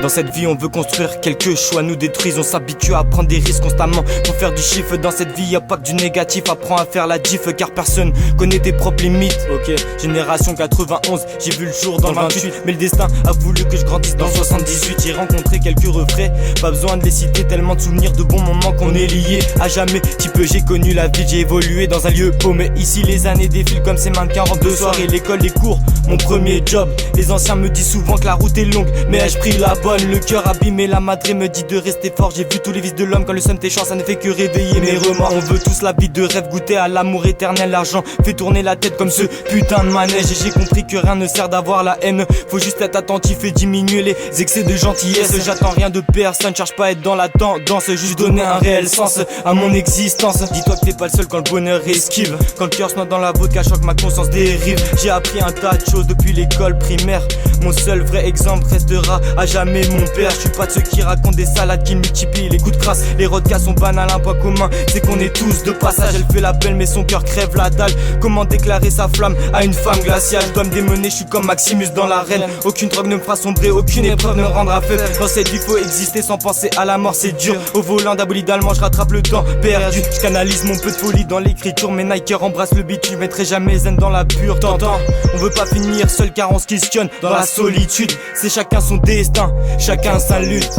Dans cette vie on veut construire quelque choix, nous détruisent, on s'habitue à prendre des risques constamment. Faut faire du chiffre, dans cette vie y'a pas que du négatif. Apprends à faire la diff car personne connaît tes propres limites. Ok, génération 91, j'ai vu le jour dans le 28. Mais le destin a voulu que je grandisse dans 78. J'ai rencontré quelques refrains, pas besoin de les citer, tellement de souvenirs de bons moments qu'on est liés à jamais. Petit peu j'ai connu la vie, j'ai évolué dans un lieu paumé. Ici les années défilent comme ces mannequins rentrent de soirée. L'école, les cours, mon premier job. Les anciens me disent souvent que la route est longue, mais ai-je pris la bonne? Le cœur abîmé, la madré me dit de rester fort. J'ai vu tous les vices de l'homme, quand le somme t'échange, ça ne fait que réveiller mes remords. On veut tous la vie de rêve, goûter à l'amour éternel. L'argent fait tourner la tête comme ce putain de manège. Et j'ai compris que rien ne sert d'avoir la haine. Faut juste être attentif et diminuer les excès de gentillesse. J'attends rien de personne, cherche pas à être dans la tendance, juste donner un réel sens à mon existence. Dis-toi que t'es pas le seul quand le bonheur esquive, quand le cœur se noie dans la vodka, choque ma conscience dérive. J'ai appris un tas de choses depuis l'école primaire. Mon seul vrai exemple restera à jamais mon père. Je suis pas de ceux qui racontent des salades qui multiplient les coups de crasse. Les rodkas sont banals, un point commun, c'est qu'on est tous de passage. Elle fait la belle mais son cœur crève la dalle. Comment déclarer sa flamme à une femme glaciale? Je dois me démener, je suis comme Maximus dans l'arène. Aucune drogue ne me fera sombrer, aucune épreuve ne me rendra faible. Dans cette vie faut exister sans penser à la mort, c'est dur. Au volant d'un bolide allemand, je rattrape le temps perdu. Je canalise mon peu de folie dans l'écriture. Mes Nike embrassent le beat, je mettrai jamais zen dans la pure. T'entends? On veut pas finir seul car on se questionne dans la solitude. C'est chacun son destin, chacun sa lutte.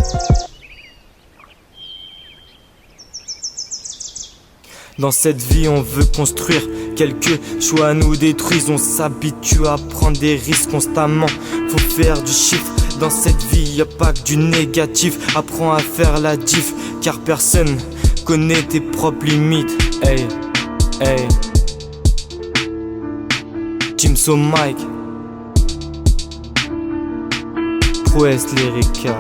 Dans cette vie on veut construire quelque choix, nous détruisent. On s'habitue à prendre des risques constamment. Faut faire du chiffre, dans cette vie y'a pas que du négatif. Apprends à faire la diff car personne connaît tes propres limites. Hey, hey. Jimso Mike, prouesse lyricale.